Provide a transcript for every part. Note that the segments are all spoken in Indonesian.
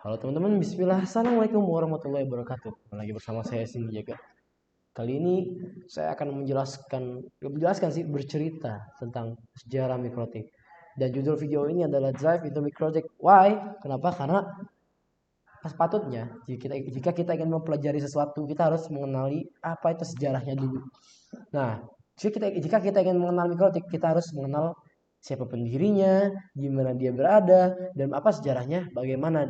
Halo teman-teman, bismillah, assalamualaikum warahmatullahi wabarakatuh. Lagi bersama saya Cindy Jaga. Kali ini saya akan menjelaskan sih bercerita tentang sejarah mikrotik. Dan judul video ini adalah Drive into Mikrotik. Why? Kenapa? Karena sepatutnya jika kita ingin mempelajari sesuatu, kita harus mengenali apa itu sejarahnya dulu. Nah, jika kita ingin mengenal mikrotik, kita harus mengenal siapa pendirinya, di mana dia berada, dan apa sejarahnya, bagaimana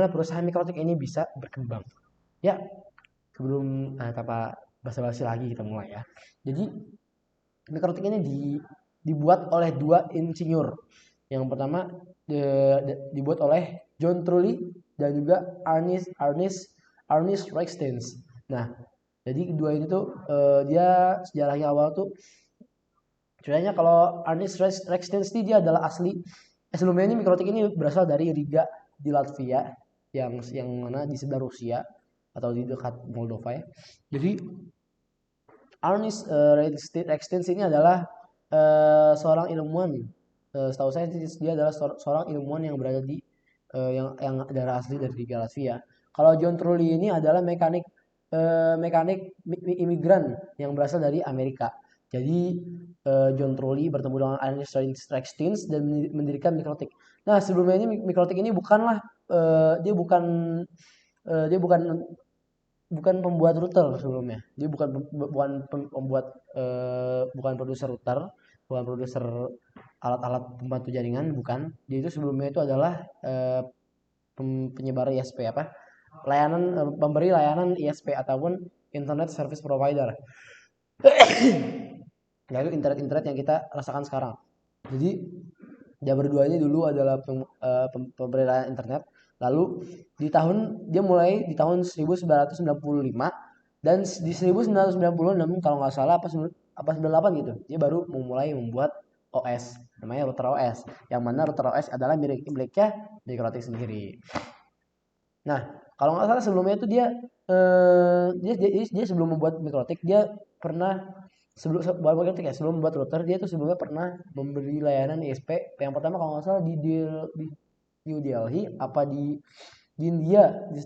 perusahaan mikrotik ini bisa berkembang. Ya, sebelum tanpa basa-basi lagi kita mulai ya. Jadi mikrotik ini dibuat oleh dua insinyur. Yang pertama dibuat oleh John Trulli dan juga Ernest Rextens. Nah, jadi kedua ini tuh dia sejarahnya awal tuh sebenarnya kalau Ernest Rextens dia adalah asli sebelumnya ini mikrotik ini berasal dari Riga di Latvia yang mana di sebelah Rusia atau di dekat Moldova ya. Jadi Ernest Rextens ini adalah seorang ilmuwan. Setahu saya dia adalah seorang ilmuwan yang berada di yang darah asli dari Riga Latvia. Kalau John Trulli ini adalah mekanik imigran yang berasal dari Amerika. Jadi John Trulli bertemu dengan Ernest Rextens dan mendirikan Mikrotik. Nah sebelumnya ini Mikrotik ini bukanlah dia bukan dia bukan pembuat router sebelumnya. Dia bukan produser router, bukan produser alat-alat pembantu jaringan, bukan. Dia itu sebelumnya itu adalah penyebar ISP apa? Pemberi layanan ISP ataupun Internet Service Provider. Yaitu internet yang kita rasakan sekarang. Jadi dia berdua ini dulu adalah pemberi layanan internet. Lalu dia mulai di tahun 1995 dan di 1996 kalau nggak salah apa 98 gitu dia baru memulai membuat OS namanya router OS yang mana router OS adalah miliknya Mikrotik sendiri. Nah kalau nggak salah sebelumnya itu dia sebelum membuat Mikrotik dia pernah sebelum membuat router dia tuh sebelumnya pernah memberi layanan ISP yang pertama kalau nggak salah di New Delhi apa di India di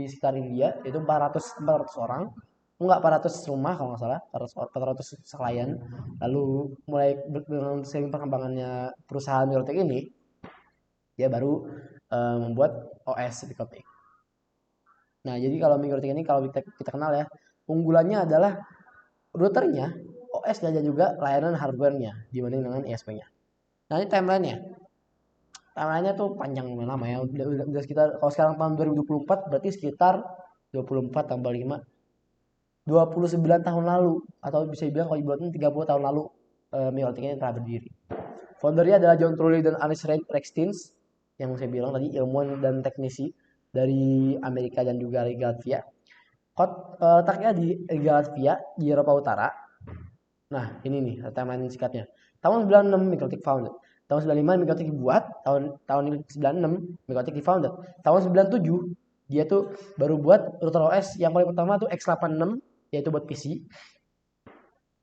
sekitar India itu 400 orang enggak 400 rumah kalau nggak salah 400 klien. Lalu mulai dengan seiring perkembangannya perusahaan Mikrotik ini dia baru membuat OS Mikrotik. Nah jadi kalau Mikrotik ini kalau kita kenal ya unggulannya adalah routernya OS-nya dan juga layanan hardware-nya dibanding dengan ISP-nya. Nah ini timeline-nya tuh panjang lama ya. Udah sekitar kalau sekarang tahun 2024 berarti sekitar 24 tambah 5 29 tahun lalu atau bisa dibilang kalau dibuatin 30 tahun lalu Mikrotik ini telah berdiri. Foundernya adalah John Trulli dan Ernest Rextens yang saya bilang tadi ilmuwan dan teknisi dari Amerika dan juga Riga Latvia. Letaknya di Riga Latvia di Eropa Utara. Nah ini nih timeline singkatnya. Tahun 96 Mikrotik founded. Tahun 95 Mikrotik dibuat, tahun 96 Mikrotik di founded. Tahun 97 dia tuh baru buat router OS yang paling pertama tuh X86 yaitu buat PC.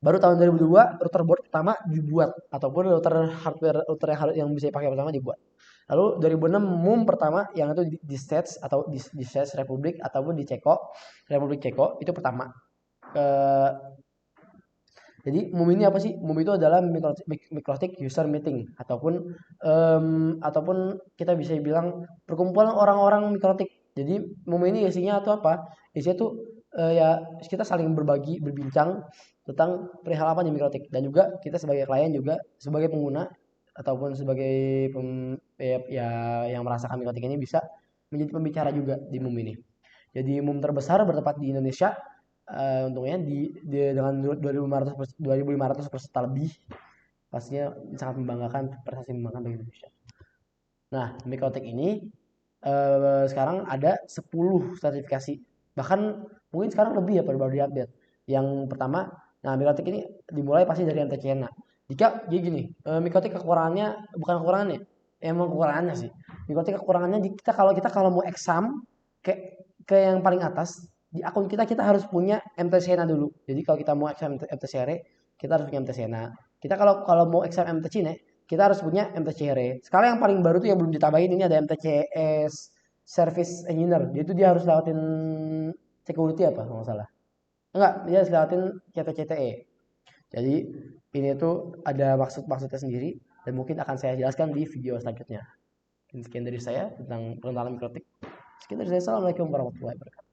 Baru tahun 2002 router board pertama dibuat ataupun router yang bisa dipakai pertama dibuat. Lalu 2006 MUM pertama yang itu di Stats atau di Stats Republik ataupun di Republik Ceko itu pertama. Jadi MUM ini apa sih? MUM itu adalah Mikrotik User Meeting ataupun kita bisa bilang perkumpulan orang-orang Mikrotik. Jadi MUM ini isinya atau apa? Isinya tuh ya kita saling berbincang tentang perihal apa di Mikrotik dan juga kita sebagai klien juga sebagai pengguna ataupun sebagai ya yang merasakan Mikrotik ini bisa menjadi pembicara juga di MUM ini. Jadi MUM terbesar bertempat di Indonesia. Untungnya dengan 2.500 peserta lebih pastinya sangat membanggakan prestasi membanggakan bagi Indonesia. Nah Mikrotik ini sekarang ada 10 sertifikasi bahkan mungkin sekarang lebih ya baru diupdate. Yang pertama nah Mikrotik ini dimulai pasti dari MTCNA. Jika jadi gini Mikrotik kekurangannya bukan kekurangannya emang kekurangannya sih. Mikrotik kekurangannya kita kalau mau exam ke yang paling atas di akun kita harus punya MTCNA dulu. Jadi kalau kita mau exam MTCRE kita harus punya MTCNA. Kita kalau mau exam MTCNE kita harus punya MTCR. Sekarang yang paling baru tuh yang belum ditambahin ini ada MTCS Service Engineer. Dia harus lewatin security apa kalau nggak salah. Enggak, dia harus lewatin CTCTE. Jadi ini tuh ada maksud-maksudnya sendiri dan mungkin akan saya jelaskan di video selanjutnya. Sekian dari saya tentang pengenalan mikrotik. Sekian dari saya. Assalamualaikum warahmatullahi wabarakatuh.